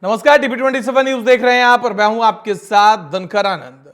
नमस्कार, टीवी27 न्यूज देख रहे हैं आप और मैं हूं आपके साथ धनकर आनंद।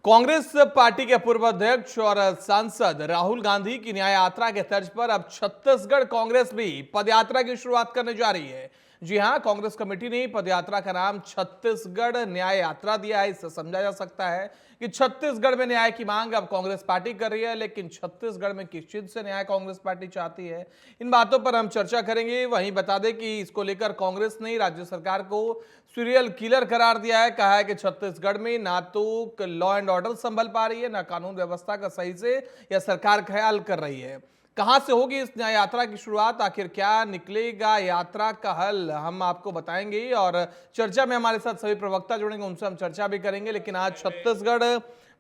कांग्रेस पार्टी के पूर्व अध्यक्ष और सांसद राहुल गांधी की न्याय यात्रा के तर्ज पर अब छत्तीसगढ़ कांग्रेस भी पदयात्रा की शुरुआत करने जा रही है। जी हां, कांग्रेस कमेटी ने पदयात्रा का नाम छत्तीसगढ़ न्याय यात्रा दिया है। इससे समझा जा सकता है कि छत्तीसगढ़ में न्याय की मांग अब कांग्रेस पार्टी कर रही है, लेकिन छत्तीसगढ़ में किस चीज से न्याय कांग्रेस पार्टी चाहती है, इन बातों पर हम चर्चा करेंगे। वहीं बता दें कि इसको लेकर कांग्रेस ने राज्य सरकार को सीरियल किलर करार दिया है। कहा है कि छत्तीसगढ़ में ना तो लॉ एंड ऑर्डर संभल पा रही है, ना कानून व्यवस्था का सही से यह सरकार ख्याल कर रही है। कहां से होगी इस न्याय यात्रा की शुरुआत, आखिर क्या निकलेगा यात्रा का हल, हम आपको बताएंगे। और चर्चा में हमारे साथ सभी प्रवक्ता जुड़ेंगे, उनसे हम चर्चा भी करेंगे। लेकिन आज छत्तीसगढ़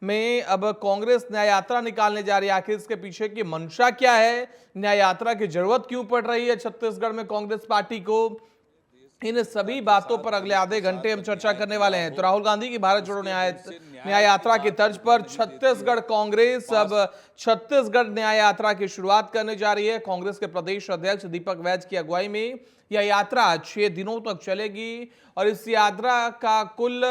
में अब कांग्रेस न्याय यात्रा निकालने जा रही है। आखिर इसके पीछे की मंशा क्या है, न्याय यात्रा की जरूरत क्यों पड़ रही है छत्तीसगढ़ में कांग्रेस पार्टी को, इन सभी बातों पर अगले आधे घंटे हम चर्चा करने वाले हैं। तो राहुल गांधी की भारत जोड़ो न्याय यात्रा की तर्ज पर छत्तीसगढ़ कांग्रेस अब छत्तीसगढ़ न्याय यात्रा की शुरुआत करने जा रही है। कांग्रेस के प्रदेश अध्यक्ष दीपक वैद्य की अगुवाई में यह यात्रा 6 दिनों तक चलेगी और इस यात्रा का कुल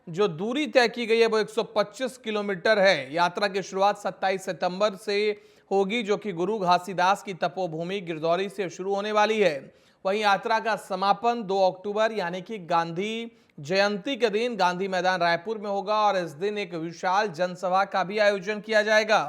जो दूरी तय की गई है वो 125 किलोमीटर है। यात्रा की शुरुआत 27 सितंबर से होगी, जो कि गुरु घासीदास की तपोभूमि गिरदौरी से शुरू होने वाली है। वहीं यात्रा का समापन 2 अक्टूबर यानी कि गांधी जयंती के दिन गांधी मैदान रायपुर में होगा और इस दिन एक विशाल जनसभा का भी आयोजन किया जाएगा।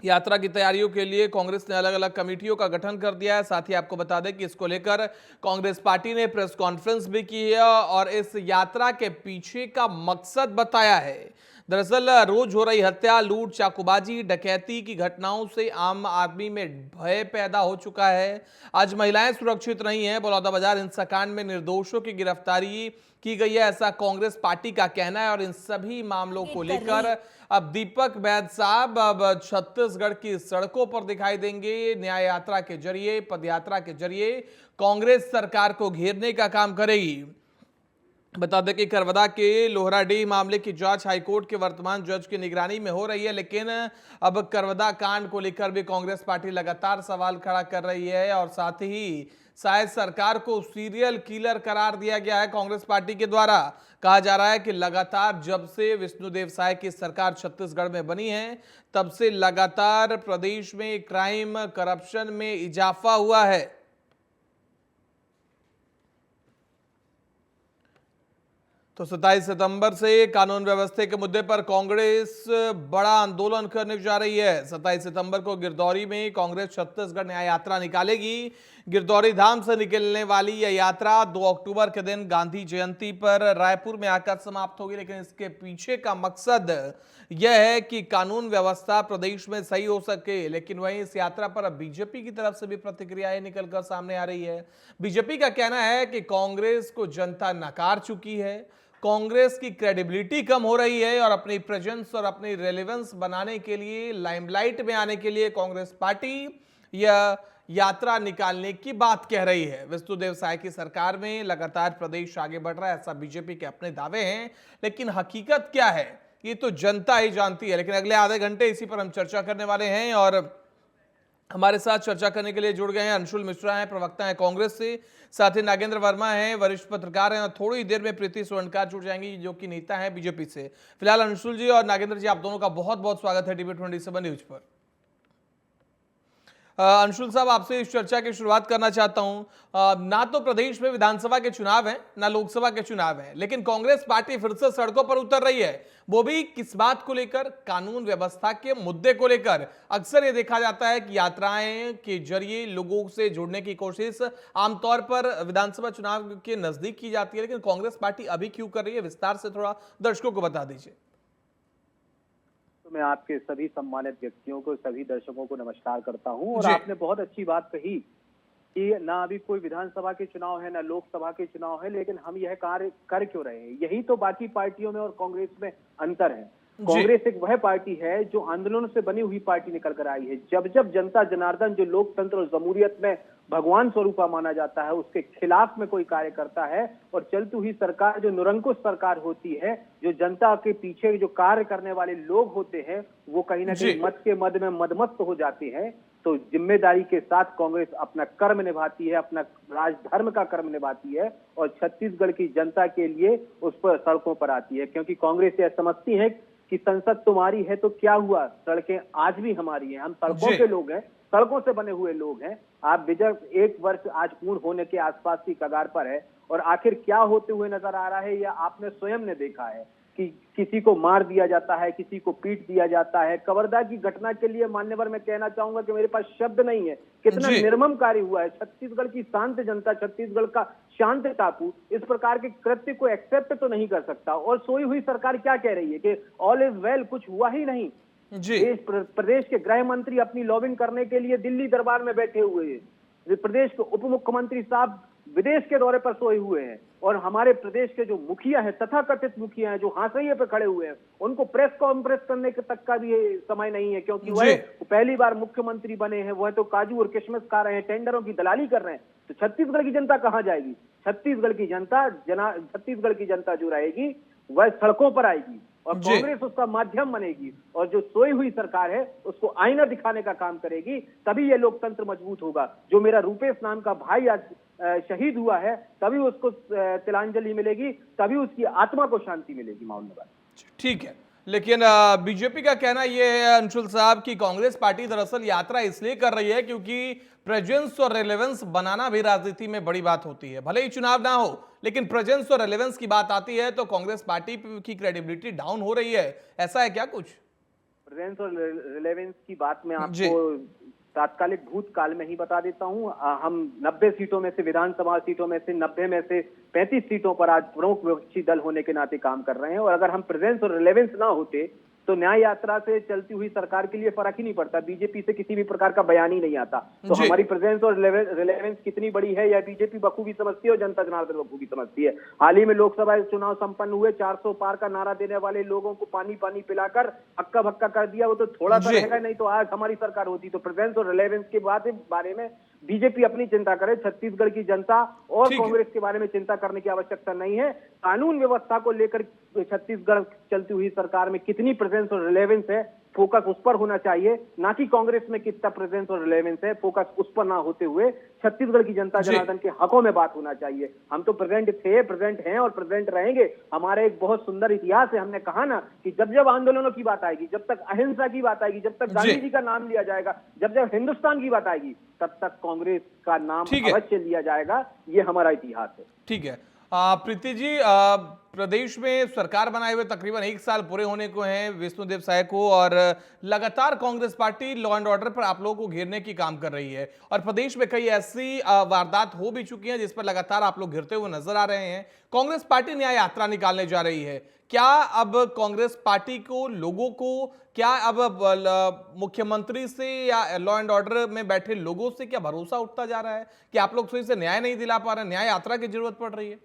यात्रा की तैयारियों के लिए कांग्रेस ने अलग अलग कमेटियों का गठन कर दिया है। साथ ही आपको बता दें कि इसको लेकर कांग्रेस पार्टी ने प्रेस कॉन्फ्रेंस भी की है और इस यात्रा के पीछे का मकसद बताया है। दरअसल रोज हो रही हत्या, लूट, चाकूबाजी, डकैती की घटनाओं से आम आदमी में भय पैदा हो चुका है। आज महिलाएं सुरक्षित नहीं है। बलौदाबाजार हिंसाकांड में निर्दोषों की गिरफ्तारी की गई है, ऐसा कांग्रेस पार्टी का कहना है। और इन सभी मामलों को लेकर अब दीपक वैद्य साहब अब छत्तीसगढ़ की सड़कों पर दिखाई देंगे। न्याय यात्रा के जरिए, पदयात्रा के जरिए कांग्रेस सरकार को घेरने का काम करेगी। बता दें कि करवदा के लोहराडीह मामले की जांच हाईकोर्ट के वर्तमान जज की निगरानी में हो रही है, लेकिन अब करवदा कांड को लेकर भी कांग्रेस पार्टी लगातार सवाल खड़ा कर रही है और साथ ही शायद सरकार को सीरियल किलर करार दिया गया है कांग्रेस पार्टी के द्वारा। कहा जा रहा है कि लगातार जब से विष्णुदेव साय की सरकार छत्तीसगढ़ में बनी है, तब से लगातार प्रदेश में क्राइम, करप्शन में इजाफा हुआ है। तो 27 सितंबर से कानून व्यवस्था के मुद्दे पर कांग्रेस बड़ा आंदोलन करने जा रही है। 27 सितंबर को गिरदौरी में कांग्रेस छत्तीसगढ़ न्याय यात्रा निकालेगी। गिरदौरी धाम से निकलने वाली यह यात्रा 2 अक्टूबर के दिन गांधी जयंती पर रायपुर में आकर समाप्त होगी। लेकिन इसके पीछे का मकसद यह है कि कानून व्यवस्था प्रदेश में सही हो सके। लेकिन वहीं इस यात्रा पर अब बीजेपी की तरफ से भी प्रतिक्रियाएं निकलकर सामने आ रही है। बीजेपी का कहना है कि कांग्रेस को जनता नकार चुकी है, कांग्रेस की क्रेडिबिलिटी कम हो रही है और अपनी प्रेजेंस और अपनी रेलेवेंस बनाने के लिए, लाइमलाइट में आने के लिए कांग्रेस पार्टी यह यात्रा निकालने की बात कह रही है। विष्णुदेव साय की सरकार में लगातार प्रदेश आगे बढ़ रहा है, ऐसा बीजेपी के अपने दावे हैं, लेकिन हकीकत क्या है ये तो जनता ही जानती है। लेकिन अगले आधे घंटे इसी पर हम चर्चा करने वाले हैं और हमारे साथ चर्चा करने के लिए जुड़ गए हैं अंशुल मिश्रा हैं, प्रवक्ता हैं कांग्रेस से, साथ ही नागेंद्र वर्मा हैं, वरिष्ठ पत्रकार हैं और थोड़ी देर में प्रीति स्वर्णकार जुड़ जाएंगी जो कि नेता हैं बीजेपी से। फिलहाल अंशुल जी और नागेंद्र जी, आप दोनों का बहुत बहुत स्वागत है टीवी27 न्यूज पर। अंशुल साहब, आपसे इस चर्चा की शुरुआत करना चाहता हूं। ना तो प्रदेश में विधानसभा के चुनाव हैं, ना लोकसभा के चुनाव हैं, लेकिन कांग्रेस पार्टी फिर से सड़कों पर उतर रही है। वो भी किस बात को लेकर? कानून व्यवस्था के मुद्दे को लेकर। अक्सर ये देखा जाता है कि यात्राएं के जरिए लोगों से जुड़ने की कोशिश आमतौर पर विधानसभा चुनाव के नजदीक की जाती है, लेकिन कांग्रेस पार्टी अभी क्यों कर रही है? विस्तार से थोड़ा दर्शकों को बता दीजिए। तो मैं आपके सभी सम्मानित व्यक्तियों को, सभी दर्शकों को नमस्कार करता हूं। और आपने बहुत अच्छी बात कही कि ना अभी कोई विधानसभा के चुनाव है, ना लोकसभा के चुनाव है, लेकिन हम यह कार्य कर क्यों रहे हैं? यही तो बाकी पार्टियों में और कांग्रेस में अंतर है। कांग्रेस एक वह पार्टी है जो आंदोलनों से बनी हुई पार्टी निकल कर आई है। जब जब जनता जनार्दन, जो लोकतंत्र और जमहूरियत में भगवान स्वरूपा माना जाता है, उसके खिलाफ में कोई कार्य करता है और चलती हुई सरकार जो निरंकुश सरकार होती है, जो जनता के पीछे जो कार्य करने वाले लोग होते हैं, वो कहीं ना कहीं मत के मद में मदमस्त हो जाते हैं। तो जिम्मेदारी के साथ कांग्रेस अपना कर्म निभाती है, अपना राजधर्म का कर्म निभाती है और छत्तीसगढ़ की जनता के लिए उस पर सड़कों पर आती है, क्योंकि कांग्रेस यह समझती है कि संसद तुम्हारी है तो क्या हुआ, सड़कें आज भी हमारी हैं, हम सड़कों के लोग हैं, सड़कों से बने हुए लोग हैं। आप विजय 1 वर्ष आज पूर्ण होने के आसपास की कगार पर है और आखिर क्या होते हुए नजर आ रहा है, या आपने स्वयं ने देखा है कि किसी को मार दिया जाता है, किसी को पीट दिया जाता है। कवर्धा की घटना के लिए मान्यवर मैं कहना चाहूंगा कि मेरे पास शब्द नहीं है, कितना निर्मम कार्य हुआ है। छत्तीसगढ़ की शांत जनता, छत्तीसगढ़ का शांत टापू इस प्रकार के कृत्य को एक्सेप्ट तो नहीं कर सकता। और सोई हुई सरकार क्या कह रही है कि ऑल इज वेल, कुछ हुआ ही नहीं। प्रदेश के गृह मंत्री अपनी लॉबिंग करने के लिए दिल्ली दरबार में बैठे हुए हैं, प्रदेश के उप मुख्यमंत्री साहब विदेश के दौरे पर सोए हुए हैं और हमारे प्रदेश के जो मुखिया हैं, तथाकथित मुखिया हैं, जो हाशिए पे खड़े हुए हैं, उनको प्रेस कॉन्फ्रेंस करने के तक का भी समय नहीं है, क्योंकि वह पहली बार मुख्यमंत्री बने हैं, वह तो काजू और किशमिश खा रहे हैं, टेंडरों की दलाली कर रहे हैं। तो छत्तीसगढ़ की जनता कहां जाएगी? छत्तीसगढ़ की जनता जो रहेगी वह सड़कों पर आएगी और कांग्रेस उसका माध्यम बनेगी और जो सोई हुई सरकार है उसको आईना दिखाने का काम करेगी। तभी ये लोकतंत्र मजबूत होगा। जो मेरा रूपेश नाम का भाई आज शहीद हुआ है, तभी उसको तिलांजलि मिलेगी, तभी उसकी आत्मा को शांति मिलेगी। माउनवार ठीक है, लेकिन बीजेपी का कहना यह है अंशुल साहब कि कांग्रेस पार्टी दरअसल यात्रा इसलिए कर रही है क्योंकि प्रेजेंस और रेलेवेंस बनाना भी राजनीति में बड़ी बात होती है। भले ही चुनाव ना हो, लेकिन प्रेजेंस और रेलेवेंस की बात आती है तो कांग्रेस पार्टी की क्रेडिबिलिटी डाउन हो रही है, ऐसा है क्या कुछ? प्रेजेंस और रेलेवेंस की बात मैं आपको तात्कालिक भूतकाल में ही बता देता हूं। हम 90 सीटों में से, विधानसभा सीटों में से 90 में से 35 सीटों पर आज प्रमुख विपक्षी दल होने के नाते काम कर रहे हैं और अगर हम प्रेजेंस और रिलेवेंस ना होते तो न्याय यात्रा से चलती हुई सरकार के लिए फर्क ही नहीं पड़ता। बीजेपी से किसी भी प्रकार का बयान ही नहीं आता। तो हमारी प्रेजेंस और रिलेवेंस कितनी बड़ी है यह बीजेपी बखूबी समझती है और जनता जनार्दन बखूबी समझती है। हाल ही में लोकसभा चुनाव संपन्न हुए, 400 पार का नारा देने वाले लोगों को पानी पानी पिलाकर हक्का भक्का कर दिया, वो तो थोड़ा सा रहेगा, नहीं तो आज हमारी सरकार होती। तो प्रेजेंस और रिलेवेंस के बारे में बीजेपी अपनी चिंता करे, छत्तीसगढ़ की जनता और कांग्रेस के बारे में चिंता करने की आवश्यकता नहीं है। कानून व्यवस्था को लेकर छत्तीसगढ़ चलती हुई सरकार में कितनी प्रेजेंस और रिलेवेंस है, फोकस उस पर होना चाहिए, ना कि कांग्रेस में कितना प्रेजेंस और रिलेवेंस है, फोकस उस पर ना होते हुए छत्तीसगढ़ की जनता जनार्दन के हकों में बात होना चाहिए। हम तो प्रेजेंट थे, प्रेजेंट हैं और प्रेजेंट रहेंगे। हमारा एक बहुत सुंदर इतिहास है। हमने कहा ना कि जब जब आंदोलनों की बात आएगी, जब तक अहिंसा की बात आएगी, जब तक गांधी जी का नाम लिया जाएगा, जब जब हिंदुस्तान की बात आएगी, तब तक कांग्रेस का नाम अवश्य लिया जाएगा। ये हमारा इतिहास है। ठीक है प्रीति जी, प्रदेश में सरकार बनाए हुए तकरीबन 1 साल पूरे होने को हैं विष्णुदेव साय को, और लगातार Congress party law and order पर आप लोगों को घेरने की काम कर रही है और प्रदेश में कई ऐसी वारदात हो भी चुकी हैं जिस पर लगातार आप लोग घिरते हुए नजर आ रहे हैं। कांग्रेस पार्टी न्याय यात्रा निकालने जा रही है। क्या अब कांग्रेस पार्टी को, लोगों को, क्या अब मुख्यमंत्री से या लॉ एंड ऑर्डर में बैठे लोगों से क्या भरोसा उठता जा रहा है कि आप लोग सही से न्याय नहीं दिला पा रहे, न्याय यात्रा की जरूरत पड़ रही है?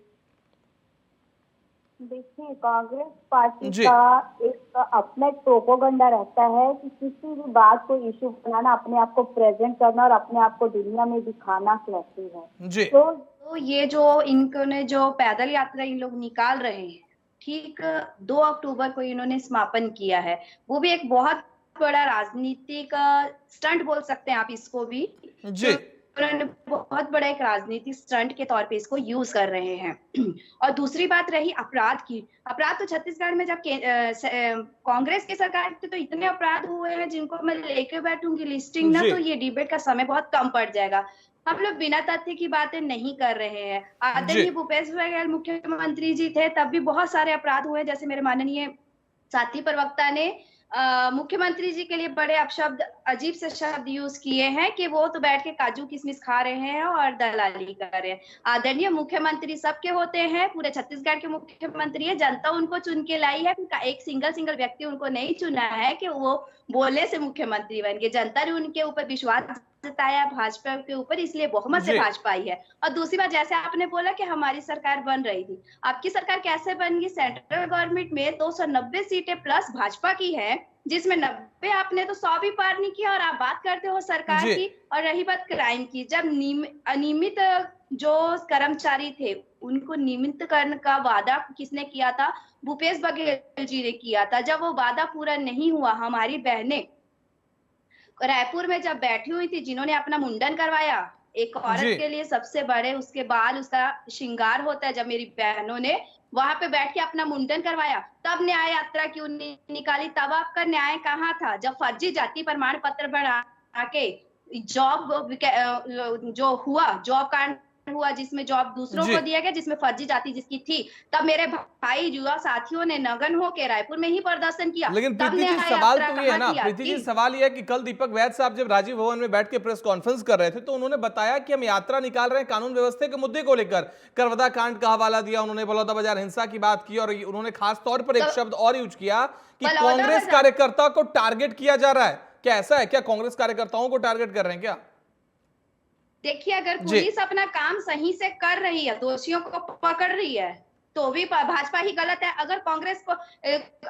देखिए, कांग्रेस पार्टी का एक अपना एक प्रोपोगंडा रहता है कि किसी भी बात को इशू बनाना, अपने आप को प्रेजेंट करना और अपने आप को दुनिया में दिखाना कैसे है। तो ये जो इन्होंने जो पैदल यात्रा इन लोग निकाल रहे हैं, ठीक 2 अक्टूबर को इन्होंने समापन किया है, वो भी एक बहुत बड़ा राजनीतिक स्टंट बोल सकते हैं आप इसको भी। उन्होंने बहुत बड़ा एक राजनीतिक स्टंट के तौर पे इसको यूज कर रहे हैं। और दूसरी बात रही अपराध की। अपराध तो छत्तीसगढ़ में जब कांग्रेस की सरकार थी तो इतने अपराध हुए हैं जिनको मैं लेके बैठूंगी लिस्टिंग ना, तो ये डिबेट का समय बहुत कम पड़ जाएगा। हम लोग बिना तथ्य की बातें नहीं कर रहे हैं। आदरणीय भूपेश बघेल मुख्यमंत्री जी थे तब भी बहुत सारे अपराध हुए, जैसे मेरे माननीय साथी प्रवक्ता ने मुख्यमंत्री जी के लिए बड़े अपशब्द, अजीब से शब्द यूज किए हैं कि वो तो बैठ के काजू किशमिश खा रहे हैं और दलाली कर रहे हैं। आदरणीय मुख्यमंत्री सबके होते हैं, पूरे छत्तीसगढ़ के मुख्यमंत्री है, जनता उनको चुन के लाई है। एक सिंगल व्यक्ति उनको नहीं चुना है कि वो बोले से मुख्यमंत्री बन गए। जनता ने उनके ऊपर विश्वास जताया, भाजपा के ऊपर, इसलिए बहुमत से भाजपा आई है। और दूसरी बात, जैसे आपने बोला कि हमारी सरकार बन रही थी, आपकी सरकार कैसे बन गई? सेंट्रल गवर्नमेंट में 290 सीटें प्लस भाजपा की है, जिसमें 90 आपने तो 100 भी पार नहीं किया और आप बात करते हो सरकार की। और रही बात क्राइम की, जब अनियमित जो कर्मचारी थे उनको नियमित करने का वादा किसने किया था? भूपेश बघेल जी ने किया था। जब वो वादा पूरा नहीं हुआ, हमारी बहनें रायपुर में जब बैठी हुई थी, जिन्होंने अपना मुंडन करवाया, एक औरत के लिए सबसे बड़े उसके बाल, उसका श्रृंगार होता है। जब मेरी बहनों ने वहां पे बैठ के अपना मुंडन करवाया, तब न्याय यात्रा क्यों नहीं निकाली? तब आपका न्याय कहाँ था? जब फर्जी जाति प्रमाण पत्र बना के जॉब जो हुआ, जॉब कांड हुआ, जिसमें जॉब दूसरों को दिया गया, जिसमें फर्जी जाति जिसकी थी, तब मेरे भाई युवा साथियों ने नगन होकर रायपुर में ही प्रदर्शन किया। लेकिन प्रीति जी, सवाल तो ये है ना, प्रीति जी, सवाल ये है कि कल दीपक वैद साहब जब राजीव भवन में बैठ के प्रेस कॉन्फ्रेंस कर रहे थे, तो उन्होंने बताया कि हम यात्रा निकाल रहे हैं कानून व्यवस्था के मुद्दे को लेकर। करवदा कांड का हवाला दिया उन्होंने, बलौदाबाजार हिंसा की बात की, और उन्होंने खास तौर पर एक शब्द और यूज किया कि कांग्रेस कार्यकर्ता को टारगेट किया जा रहा है। क्या ऐसा है? क्या कांग्रेस कार्यकर्ताओं को टारगेट कर रहे हैं क्या? देखिए, अगर पुलिस अपना काम सही से कर रही है, दोषियों को पकड़ रही है, तो भी भाजपा ही गलत है। अगर कांग्रेस को,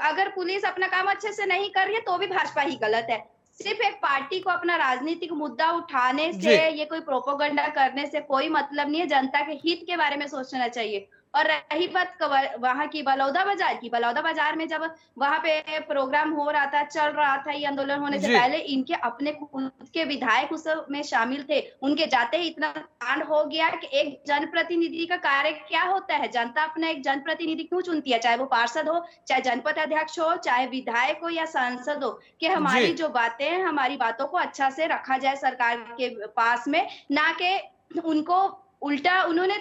अगर पुलिस अपना काम अच्छे से नहीं कर रही है, तो भी भाजपा ही गलत है। सिर्फ एक पार्टी को अपना राजनीतिक मुद्दा उठाने से, ये कोई प्रोपोगंडा करने से कोई मतलब नहीं है। जनता के हित के बारे में सोचना चाहिए। और रही बात वहां की बलौदाबाजार की, बलौदाबाजार में जब वहां पे प्रोग्राम हो रहा था, चल रहा था, ये आंदोलन होने से पहले इनके अपने खुद के विधायक उसमें शामिल थे। उनके जाते ही इतना कांड हो गया कि एक जनप्रतिनिधि का कार्य क्या होता है, जनता अपना एक जनप्रतिनिधि क्यों चुनती है, चाहे वो पार्षद हो, चाहे जनपद अध्यक्ष हो, चाहे विधायक हो या सांसद हो, कि हमारी जो बातें हैं, हमारी बातों को अच्छा से रखा जाए सरकार के पास में, ना कि उनको उल्टा। उन्होंने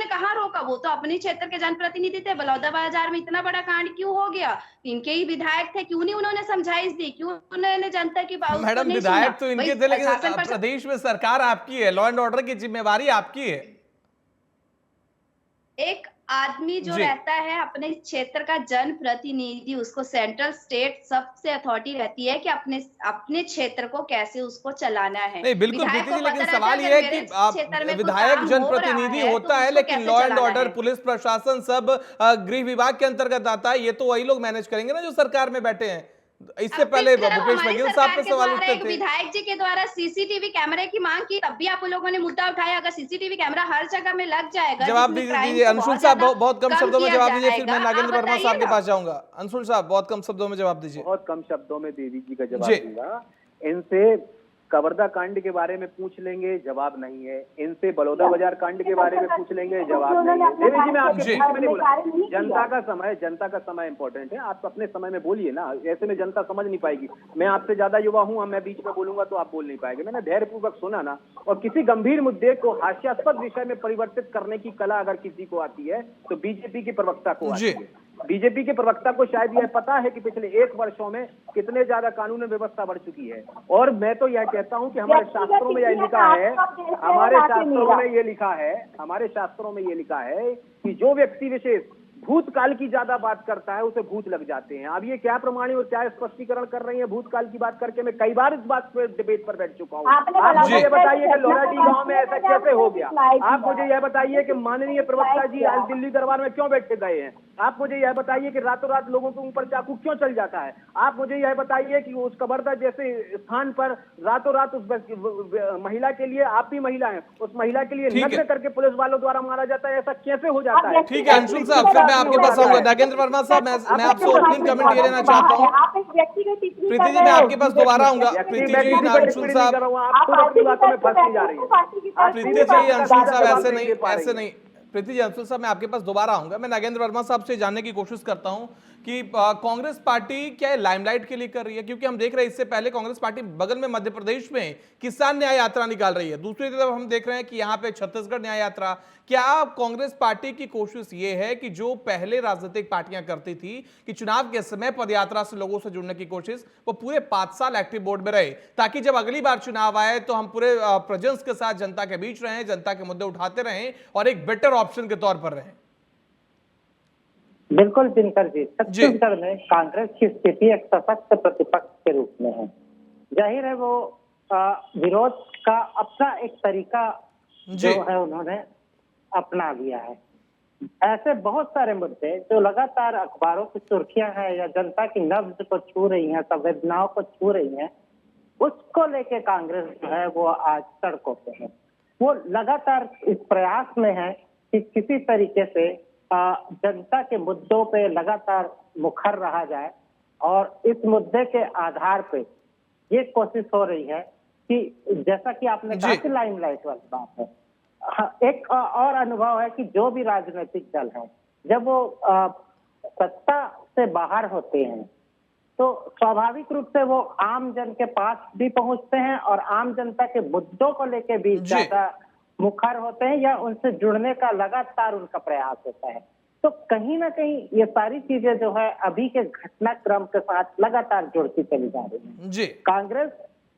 कहा रोका? वो तो अपने क्षेत्र के जनप्रतिनिधि थे। बलौदाबाजार में इतना बड़ा कांड क्यों हो गया? इनके ही विधायक थे, क्यों नहीं उन्होंने समझाइश दी? क्यों उन्होंने जनता की बात? मैडम, विधायक तो इनके थे, लेकिन प्रदेश में सरकार आपकी है, लॉ एंड ऑर्डर की जिम्मेवारी आपकी है। एक आदमी जो रहता है अपने क्षेत्र का जनप्रतिनिधि, उसको सेंट्रल स्टेट सबसे अथॉरिटी रहती है कि अपने क्षेत्र को कैसे उसको चलाना है। नहीं, बिल्कुल प्रीति जी, लेकिन सवाल ये है कि विधायक जनप्रतिनिधि होता है, लेकिन लॉ एंड ऑर्डर, पुलिस प्रशासन सब गृह विभाग के अंतर्गत आता है। ये तो वही लोग मैनेज करेंगे ना जो सरकार में बैठे हैं। इससे पहले भूपेश बघेल साहब पे सवाल उठते थे। विधायक जी के द्वारा सीसीटीवी कैमरे की मांग की, तब भी आप लोगों ने मुद्दा उठाया। अगर सीसीटीवी कैमरा हर जगह में लग जाएगा, जवाब दीजिए अंशुल साहब, बहुत कम शब्दों में जवाब दीजिए, फिर मैं नागेंद्र वर्मा साहब के पास जाऊंगा। अंशुल साहब, बहुत कम शब्दों में जवाब दीजिए। बहुत कम शब्दों में देवी जी का जवाब दूंगा। इनसे कवर्धा कांड के बारे में पूछ लेंगे, जवाब नहीं है। इनसे बलौदाबाजार कांड के बारे में पूछ लेंगे, जवाब नहीं है। देवी जी, मैं आपके मैंने बोला, जनता का समय इंपॉर्टेंट है। आप अपने समय में बोलिए ना, ऐसे में जनता समझ नहीं पाएगी। मैं आपसे ज्यादा युवा हूँ, मैं बीच में बोलूंगा तो आप बोल नहीं पाएंगे। मैंने धैर्यपूर्वक सुना ना, और किसी गंभीर मुद्दे को हास्यास्पद विषय में परिवर्तित करने की कला अगर किसी को आती है, तो बीजेपी के प्रवक्ता को आती है। बीजेपी के प्रवक्ता को शायद यह पता है कि पिछले 1 वर्षों में कितने ज्यादा कानून व्यवस्था बढ़ चुकी है। और मैं तो यह कहता हूं कि हमारे शास्त्रों में यह लिखा है, हमारे शास्त्रों में ये लिखा है कि जो व्यक्ति विशेष भूतकाल की ज्यादा बात करता है, उसे भूत लग जाते हैं। अब ये क्या प्रमाणी और क्या स्पष्टीकरण कर रही है भूतकाल की बात करके? मैं कई बार इस बात पर डिबेट पर बैठ चुका हूँ। आप मुझे ये बताइए कि लोराडी गांव में ऐसा कैसे हो गया? आप मुझे यह बताइए कि माननीय प्रवक्ता जी आज दिल्ली दरबार में क्यों बैठ के गए हैं? आप मुझे यह बताइए कि रातों रात लोगों के ऊपर चाकू क्यों चल जाता है? आप मुझे यह बताइए कि उस कवर्धा जैसे स्थान पर रातों रात उस महिला के लिए, आप भी महिला हैं, उस महिला के लिए नग्न करके पुलिस वालों द्वारा मारा जाता है? ऐसा कैसे हो जाता है? ठीक है अंशुल साहब, फिर मैं आपके पास आऊंगा। नागेंद्र वर्मा साहब, मैं आपसे ओपनिंग कमेंट ये लेना चाहता हूँ। प्रीति जी, मैं आपके पास दोबारा आऊंगा। प्रीति जी, अंशुल साहब, प्रीति जी, अंशुल साहब, ऐसे नहीं। प्रीति जी, अंशुल साहब, मैं आपके पास दोबारा आऊंगा। मैं नागेंद्र वर्मा साहब से जानने की कोशिश करता हूं कि कांग्रेस पार्टी क्या लाइमलाइट के लिए कर रही है? क्योंकि हम देख रहे हैं इससे पहले कांग्रेस पार्टी बगल में मध्य प्रदेश में किसान न्याय यात्रा निकाल रही है, दूसरी तरफ हम देख रहे हैं कि यहाँ पे छत्तीसगढ़ न्याय यात्रा। क्या कांग्रेस पार्टी की कोशिश ये है कि जो पहले राजनीतिक पार्टियां करती थी कि चुनाव के समय पदयात्रा से लोगों से जुड़ने की कोशिश, वो पूरे 5 साल एक्टिव बोर्ड में रहे, ताकि जब अगली बार चुनाव आए तो हम पूरे प्रेजेंस के साथ जनता के बीच रहें, जनता के मुद्दे उठाते रहें और एक बेटर ऑप्शन के तौर पर रहें? बिल्कुल दिनकर जी, छत्तीसगढ़ में कांग्रेस की स्थिति एक सशक्त प्रतिपक्ष के रूप में है। जाहिर है वो विरोध का अपना एक तरीका जो है उन्होंने अपना लिया है। ऐसे बहुत सारे मुद्दे जो लगातार अखबारों की सुर्खियां हैं या जनता की नब्ज को छू रही हैं, संवेदनाओं को छू रही हैं, उसको लेके कांग्रेस जो है वो आज सड़कों पे है। वो लगातार इस प्रयास में है कि किसी तरीके से जनता के मुद्दों पे लगातार मुखर रहा जाए और इस मुद्दे के आधार पे ये कोशिश हो रही है कि जैसा कि आपने कहा कि लाइमलाइट वाली बात है। हाँ, एक और अनुभव है कि जो भी राजनीतिक दल है जब वो सत्ता से बाहर होते हैं तो स्वाभाविक रूप से वो आम जन के पास भी पहुंचते हैं और आम जनता के मुद्दों को लेकर भी ज्यादा मुखर होते हैं या उनसे जुड़ने का लगातार उनका प्रयास होता है। तो कहीं ना कहीं ये सारी चीजें जो है अभी के घटनाक्रम के साथ लगातार जुड़ती चली जा रही है। कांग्रेस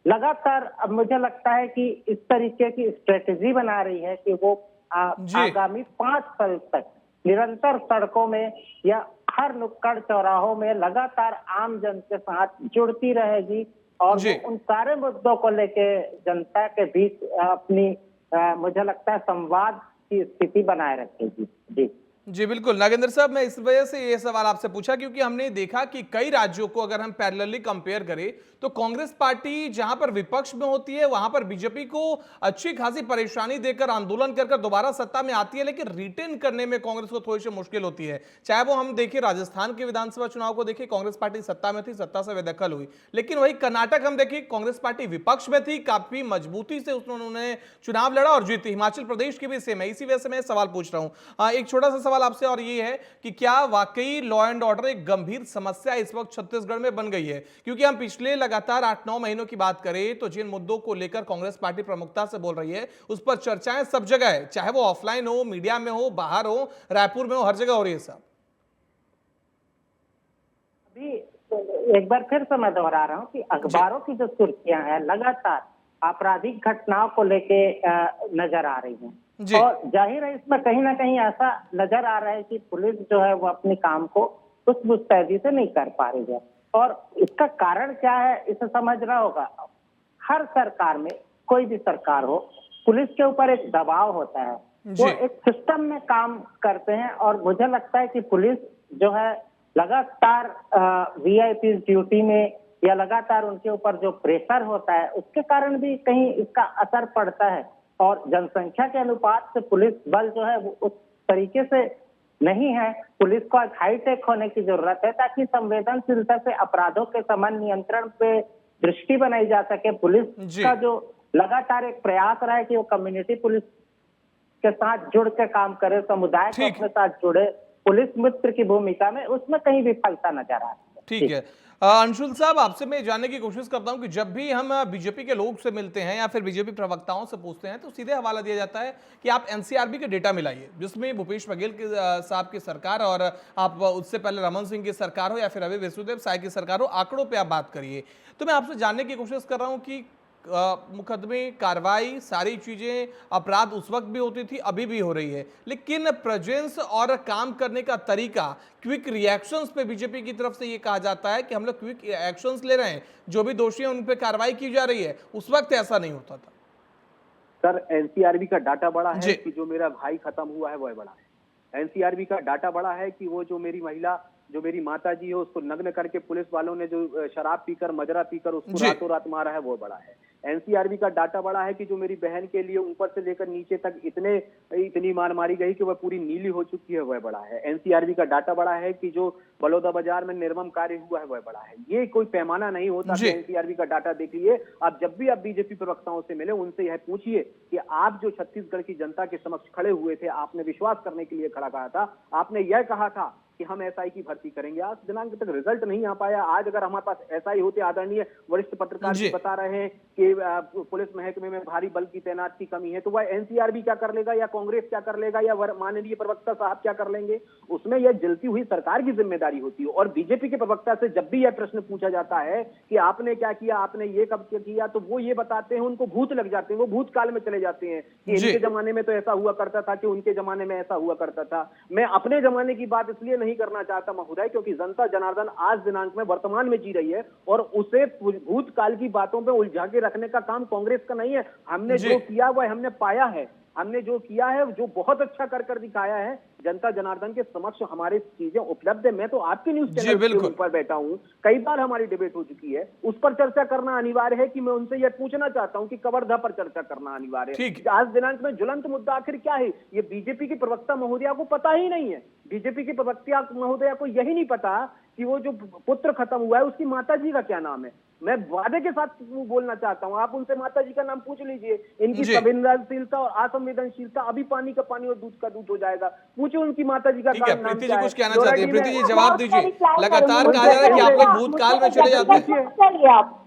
लगातार, अब मुझे लगता है कि इस तरीके की स्ट्रेटेजी बना रही है कि वो आगामी 5 साल तक निरंतर सड़कों में या हर नुक्कड़ चौराहों में लगातार आम जन के साथ जुड़ती रहेगी और वो उन सारे मुद्दों को लेके जनता के बीच अपनी मुझे लगता है संवाद की स्थिति बनाए रखेगी। जी बिल्कुल नागेंद्र साहब, मैं इस वजह से ये सवाल आपसे पूछा क्योंकि हमने देखा कि कई राज्यों को अगर हम पैरेलली कंपेयर करें तो कांग्रेस पार्टी जहां पर विपक्ष में होती है वहां पर बीजेपी को अच्छी खासी परेशानी देकर आंदोलन कर दोबारा सत्ता में आती है, लेकिन रिटेन करने में कांग्रेस को थोड़ी सी मुश्किल होती है। चाहे वो हम देखिए राजस्थान के विधानसभा चुनाव को देखिए, कांग्रेस पार्टी सत्ता में थी, सत्ता से बेदखल हुई, लेकिन वही कर्नाटक हम देखिए कांग्रेस पार्टी विपक्ष में थी, काफी मजबूती से उन्होंने चुनाव लड़ा और जीती। हिमाचल प्रदेश की भी सेम है। इसी वजह से मैं सवाल पूछ रहा हूं। एक छोटा सा सवाल आपसे और ये है कि क्या वाकई लॉ एंड ऑर्डर एक गंभीर समस्या इस वक्त छत्तीसगढ़ में बन गई है? क्योंकि हम पिछले लगातार 8-9 महीनों की बात करें तो जिन मुद्दों को लेकर कांग्रेस पार्टी प्रमुखता से बोल रही है उस पर चर्चाएं सब जगह है, चाहे वो ऑफलाइन हो, मीडिया में हो, बाहर हो, रायपुर में हो, हर जगह हो रही है साहब। अभी एक बार फिर से मैं दोहरा रहा हूं कि अखबारों की जो सुर्खियां हैं लगातार आपराधिक घटनाओं को लेके नजर आ रही हैं और जाहिर है इसमें कहीं ना कहीं ऐसा नजर आ रहा है कि पुलिस जो है वो अपने काम को उस मुस्तैदी से नहीं कर पा रही है और इसका कारण क्या है इसे समझना होगा। हर सरकार में, कोई भी सरकार हो, पुलिस के ऊपर एक दबाव होता है, वो एक सिस्टम में काम करते हैं और मुझे लगता है कि पुलिस जो है लगातार वीआईपी ड्यूटी में या लगातार उनके ऊपर जो प्रेशर होता है उसके कारण भी कहीं इसका असर पड़ता है और जनसंख्या के अनुपात से पुलिस बल जो है वो उस तरीके से नहीं है। पुलिस को एक हाईटेक होने की जरूरत है ताकि संवेदनशीलता से अपराधों के समान नियंत्रण पे दृष्टि बनाई जा सके। पुलिस का जो लगातार एक प्रयास रहा है कि वो कम्युनिटी पुलिस के साथ जुड़ के काम करे, समुदाय को अपने साथ जुड़े, पुलिस मित्र की भूमिका में, उसमें कहीं विफलता नजर आ रही है। ठीक है अंशुल साहब, आपसे मैं जानने की कोशिश करता हूं कि जब भी हम बीजेपी के लोग से मिलते हैं या फिर बीजेपी प्रवक्ताओं से पूछते हैं तो सीधे हवाला दिया जाता है कि आप एनसीआरबी के डेटा मिलाइए, जिसमें भूपेश बघेल के साहब की सरकार और आप उससे पहले रमन सिंह की सरकार हो या फिर अभी विष्णुदेव साय की सरकार हो, आंकड़ों पे आप बात करिए। तो मैं आपसे जानने की कोशिश कर रहा हूं कि मुकदमे, कार्रवाई, सारी चीजें, अपराध उस वक्त भी होती थी, अभी भी हो रही है, लेकिन प्रेजेंस और काम करने का तरीका, क्विक रिएक्शंस पे बीजेपी की तरफ से ये कहा जाता है कि हम लोग क्विक एक्शंस ले रहे हैं, जो भी दोषी हैं उन पे कार्रवाई की जा रही है। उस वक्त ऐसा नहीं होता था। सर, एनसीआरबी का डाटा बड़ा है कि जो मेरा भाई खत्म हुआ है वो बड़ा है। एनसीआरबी का डाटा बड़ा है कि वो जो मेरी महिला, जो मेरी माता जी है, उसको नग्न करके पुलिस वालों ने जो शराब पीकर, मजरा पीकर उसको रातों रात मारा है वो बड़ा है। एनसीआरबी का डाटा बड़ा है कि जो मेरी बहन के लिए ऊपर से लेकर नीचे तक इतनी मार मारी गई कि वह पूरी नीली हो चुकी है, वह बड़ा है। एनसीआरबी का डाटा बड़ा है कि जो बलौदा बाजार में निर्मम कार्य हुआ है वह बड़ा है। ये कोई पैमाना नहीं होता कि एनसीआरबी का डाटा देख लिए। आप जब भी आप बीजेपी प्रवक्ताओं से मिले उनसे यह पूछिए कि आप जो छत्तीसगढ़ की जनता के समक्ष खड़े हुए थे, आपने विश्वास करने के लिए खड़ा कहा था, आपने यह कहा था कि हम एसआई की भर्ती करेंगे। आज दिनांक तक रिजल्ट नहीं आ पाया। आज अगर हमारे पास एसआई होते, आदरणीय वरिष्ठ पत्रकार जी बता रहे हैं कि पुलिस महकमे में भारी बल की तैनात की कमी है, तो वह एनसीआरबी क्या कर लेगा या कांग्रेस क्या कर लेगा या माननीय प्रवक्ता साहब क्या कर लेंगे? उसमें यह जलती हुई सरकार की जिम्मेदारी होती है। और बीजेपी के प्रवक्ता से जब भी यह प्रश्न पूछा जाता है कि आपने क्या किया, आपने ये कब किया, तो वो ये बताते हैं, उनको भूत लग जाते हैं, वो भूतकाल में चले जाते हैं कि इनके जमाने में तो ऐसा हुआ करता था, कि उनके जमाने में ऐसा हुआ करता था। मैं अपने जमाने की बात इसलिए नहीं करना चाहता महोदय क्योंकि जनता जनार्दन आज दिनांक में वर्तमान में जी रही है और उसे भूतकाल की बातों पे उलझा के रखने का काम कांग्रेस का नहीं है। हमने जो किया वह हमने पाया है, हमने जो किया है जो बहुत अच्छा कर दिखाया है। जनता जनार्दन के समक्ष हमारी चीजें उपलब्ध है। मैं तो आपके न्यूज चैनल के ऊपर बैठा हूं, कई बार हमारी डिबेट हो चुकी है, उस पर चर्चा करना अनिवार्य है कि मैं उनसे यह पूछना चाहता हूं कि कवर्धा पर चर्चा करना अनिवार्य है। आज दिनांक में ज्वलंत मुद्दा आखिर क्या है, ये बीजेपी की प्रवक्ता महोदया को पता ही नहीं है। बीजेपी की प्रवक्ता महोदया को यही नहीं पता कि वो जो पुत्र खत्म हुआ है उसकी माता जी का क्या नाम है। मैं वादे के साथ बोलना चाहता हूँ। आप उनसे माता जी का नाम पूछ लीजिए, इनकी संवेदनशीलता और असंवेदनशीलता, अभी पानी का पानी और दूध का दूध हो जाएगा। पूछिए उनकी माता जी का ठीक है, नाम प्रीति क्या जी है। कुछ कहना चाहती है। प्रीति जी जवाब दीजिए। रिप्लाई लगातार करूंगी। कहा जा रहा है कि आप लोग भूतकाल में चले जाते हैं। चलिए आप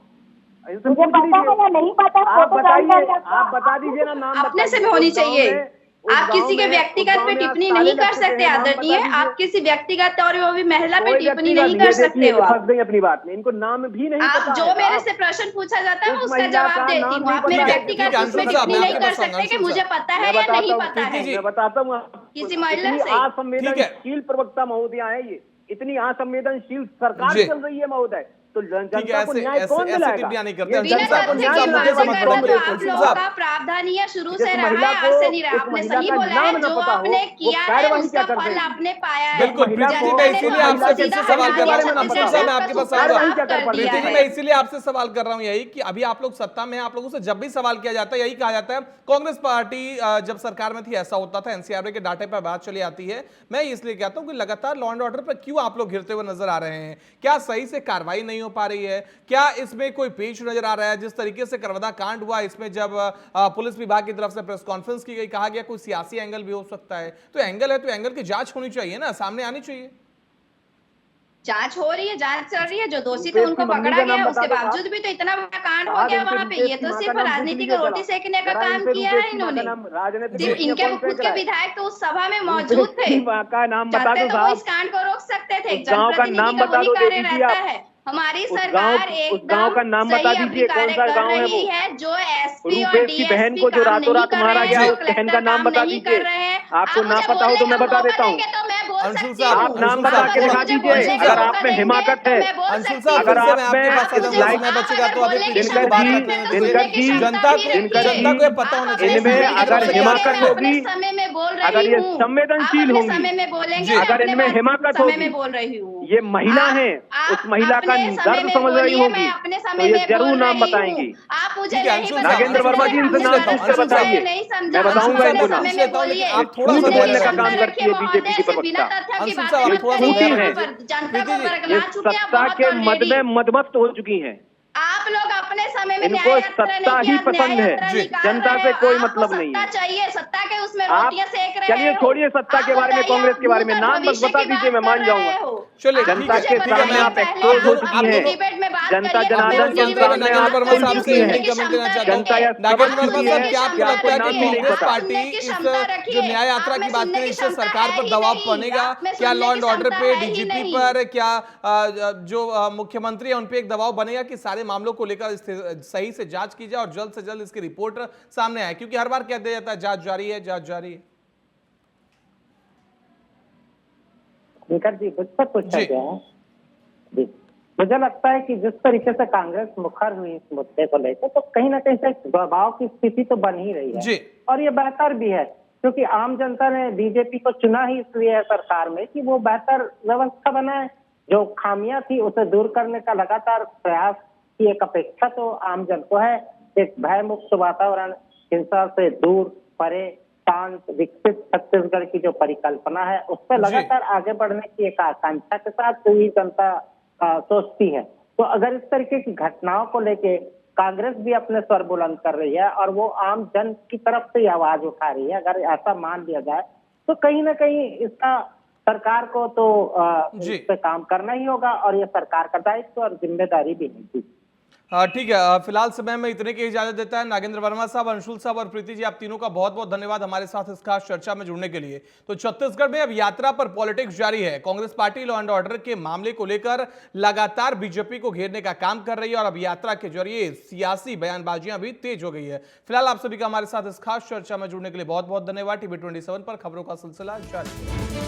इनसे मुझे पूछ पता है लीजिए। या नहीं पता आप फोटो बताइए, जानकारी आप बता दीजिए ना, नाम अपने से बताइए। भी होनी उस गांव चाहिए। में- उस आप गांव किसी के में- व्यक्तिगत उस गांव पे में आज टिप्पणी ताले नहीं लग कर चुके सकते हैं, नाम आदरणीय। बता दीजिए। आप किसी व्यक्तिगत और वो भी महिला पे कोई टिप्पणी व्यक्तिगत नहीं कर सकते देखिए, हो फंस आप। गई अपनी बात में। इनको नाम भी नहीं आप पता जो है। मेरे आप से प्रश्न पूछा जाता है मैं उस उसका महिला जवाब का देती नाम हूँ। नहीं आप पता मेरे है। ठीक है, व्यक्तिगत अंशुल उसमें साहब, टिप्पणी मैं नहीं आपके कर पास आऊंगा। सकते कि अंशुल मुझे साहब, पता है मैं या बताता नहीं हूँ, पता है। प्रीति जी, मैं बताता हूँ। किसी महिला इतनी से। असंवेदनशील प्रवक्ता महोदया है ये, इतनी असंवेदनशील सरकार जी। चल रही है महोदय, तो ठीक है, जनता को ऐसे न्याय ऐसे कौन ऐसे दिलाएगा? टिप्पणियां नहीं करते। ये अंशुल बिना जनता साहब, को तथ्य अंशुल न्याय के साहब मुझे वादे दिलाएगा समझ करना बताइए। तो आप अंशुल लोगों साहब, का प्रावधान ही है शुरू जिस से रहा महिला है, को आज से नहीं रहा। उस आपने महिला सही का बोला नाम है, न जो पता हो, आपने वो किया है कार्रवाई उसका क्या कर फल देगी? आपने पाया है। बिल्कुल महिला प्रीति जी, को- मैं जनता ने तो इसीलिए आपको आपसे फिर सीधा से सवाल हटा कर दिया, रहा हूँ। अंशुल छत्तीसगढ़ साहब, से मैं आपका आपके पास सूत्र आऊंगा। कार्रवाई क्या साफ कर कर पाती दिया प्रीति जी, है। मैं इसीलिए आपसे सवाल कर रहा हूँ यही कि अभी आप लोग सत्ता में हैं, आप लोगों से जब भी सवाल किया जाता है यही कहा जाता है कांग्रेस पार्टी जब सरकार में थी ऐसा होता था, एनसीआरबी के डाटे पर बात चली आती है। मैं इसलिए कहता हूं कि लगातार लॉ एंड ऑर्डर पर क्यों आप लोग घिरते हुए नजर आ रहे हैं? क्या सही से कार्रवाई नहीं हो पा रही है? क्या इसमें कोई पेच नजर आ रहा है? जिस तरीके से करवदा कांड हुआ, इसमें जब पुलिस विभाग की तरफ से प्रेस कॉन्फ्रेंस की गई, कहा गया कोई सियासी एंगल भी हो सकता है। तो एंगल है तो एंगल की जांच होनी चाहिए ना, सामने आनी चाहिए। जांच हो रही है, जांच चल रही है। जो दोषी थे रुपेश उनको की मम्मी पकड़ा का गया, नाम उसके बता दो बावजूद साहब। भी तो इतना बड़ा कांड हो साहब, गया इनसे वहां पे। रुपेश ये की तो माँ सिर्फ का नाम पूछ राजनीति लीजिए को रोटी जरा। सेकने का जरा काम इनसे किया रुपेश है की माँ का इन्होंने। नाम, राजनीतिक सिर्फ व्यक्तियां इनके कौन खुद फेंक के रहा है? विधायक तो उस सभा में रुपेश मौजूद थे। की माँ का नाम बता चाहते दो तो वो इस साहब। कांड को रोक सकते थे। उस गांव का जनप्रतिनिधि नाम का बता वही दो, दे कार्य दीजिए रहता आप। है। हमारी उस सरकार गांव का नाम बता सही दीजिए, कौन कार्य सा कर गांव है रही वो? है। जो एसपी और रुपेश की बहन डीएसपी को जो काम रातों नहीं रात कर मारा रहे गया, हैं, जो उस बहन का कलेक्टर नाम काम बता नहीं दीजिए। कर रहे हैं। आपको आप ना मुझे पता हो बोलने तो मैं का बता मौका देता हूँ। देंगे तो मैं बोल अंशुल सकती साहब, हूँ। आप नाम अंशुल बता साहब, के थोड़ा दिखा मुझे दीजिए, बोलने का अगर मौका आप में देंगे हिमाकत तो है। मैं बोल अंशुल सकती साहब, हूँ। फिर से अगर मैं आप आपके में पास आता हूँ, लाइक- समय बचेगा तो अभी प्रीति जी दिनकर को बात जी, रखने दीजिए। दिनकर जी, जनता दिनकर जी, जनता को ये पता होना चाहिए इनमें बीजेपी की अगर तरफ से क्या हिमाकत है। होगी, समय में बोल अगर रही ये हूँ। संवेदनशील आप अपने होंगी, समय में बोलेंगे, जी। मैं अगर अपने इनमें बात हिमाकत समय होगी, में बोल रही हूँ। ये महिला आप- है, आप उस महिला का अपने समय दर्द में समझ रही बोलिए, होंगी, मैं अपने तो समय ये में जरूर बोल नाम रही बताएंगी। हूँ। आप मुझे ठीक है, नहीं अंशुल बता साहब, नागेंद्र वर्मा जी, इनसे आपने नाम लेता हूँ, पूछ कर अंशुल साहब, बताइए। नहीं समझा। मैं बताऊंगा आप इनको अपने नाम। समय में बोलिए। आप थोड़ा सा झूठ धैर्य बोलने का रखिए। काम करती है बीजेपी की बिना प्रवक्ता। तथ्य की अंशुल बातें साहब, मत थोड़ा सा करिए झूठी धैर्य हैं। यहाँ पर। जनता को प्रीति जी, ये बरगला चुके हैं सत्ता बहुत के मद ऑलरेडी। में मदमस्त हो चुकी हैं। आप लोग अपने समय में इनको न्याय यात्रा सत्ता नहीं ही किया, न्याय पसंद है। यात्रा जी। निकाल जनता रहे से हो। कोई आपको मतलब नहीं सत्ता है। चाहिए, सत्ता के उसमें आप रोटियां सेक रहे चलिए, हो। छोड़िए सत्ता आप के बारे में, बताइए, कांग्रेस आप के बारे में भूत और नाम बस भविष्य बता की दीजिए, मैं बात मान कर जाऊंगा। रहे हो। चलिए, आप ठीक है, मुझे ठीक है, बताइए, मैं आप पहले एक्सपोज हो आप चुकी अपनी हैं। डिबेट में बात जनता करिए, फिर मैं जनार्दन उसी के डिबेट सामने में आप बात नागेंद्र वर्मा पहुंच करती साहब हूँ, से चुकी एक हैं। ही सुनने की कमेंट देना क्षमता चाहता हूँ। जनता रखिए। यह समझ नागेंद्र आप वर्मा चुकी साहब, है क्या कि आपको आपको लगता है कि नाम भी नहीं कांग्रेस पता। पार्टी सुनने की इस क्षमता रखिए। जो न्याय यात्रा आप की में बात सुनने करें की इससे क्षमता सरकार है पर ही दबाव नहीं। बनेगा? आप में क्या सुनने लॉ की एंड ऑर्डर क्षमता पे, है ही डीजीपी नहीं। पर, क्या जो मुख्यमंत्री है उन पे एक दबाव बनेगा कि सारे मामलों को लेकर सही से जांच की जाए और जल्द से जल्द इसकी रिपोर्ट सामने आए? क्योंकि हर बार कह दिया जाता है जांच जारी है, जांच जारी है। निकर जी, मुझसे पूछा जी। गया है जी। मुझे लगता है कि जिस तरीके से कांग्रेस मुखर हुई इस मुद्दे को लेकर, तो कहीं ना कहीं से दबाव की स्थिति तो बन ही रही है। जी। और ये बेहतर भी है, क्योंकि आम जनता ने बीजेपी को चुना ही इसलिए है सरकार में कि वो बेहतर व्यवस्था बनाए। जो खामियां थी उसे दूर करने का लगातार प्रयास की एक अपेक्षा तो आम जन को है। एक भय मुक्त वातावरण, हिंसा से दूर, परे, शांत, विकसित छत्तीसगढ़ की जो परिकल्पना है उस पर लगातार आगे बढ़ने की एक आकांक्षा के साथ पूरी जनता सोचती है। तो अगर इस तरीके की घटनाओं को लेके कांग्रेस भी अपने स्वर बुलंद कर रही है और वो आम जन की तरफ से आवाज उठा रही है, अगर ऐसा मान लिया जाए तो कहीं ना कहीं इसका सरकार को तो इस पे काम करना ही होगा और ये सरकार का दायित्व और जिम्मेदारी भी है। ठीक है, फिलहाल समय में इतने की इजाजत देता है। नागेंद्र वर्मा साहब, अंशुल साहब और प्रीति जी, आप तीनों का बहुत बहुत धन्यवाद हमारे साथ इस खास चर्चा में जुड़ने के लिए। तो छत्तीसगढ़ में अब यात्रा पर पॉलिटिक्स जारी है। Congress party law and order के मामले को लेकर लगातार बीजेपी को घेरने का काम कर रही है और अब यात्रा के जरिए सियासी बयानबाजियां भी तेज हो गई है। फिलहाल आप सभी का हमारे साथ इस खास चर्चा में जुड़ने के लिए बहुत बहुत धन्यवाद। टीवी 27 पर खबरों का सिलसिला जारी है।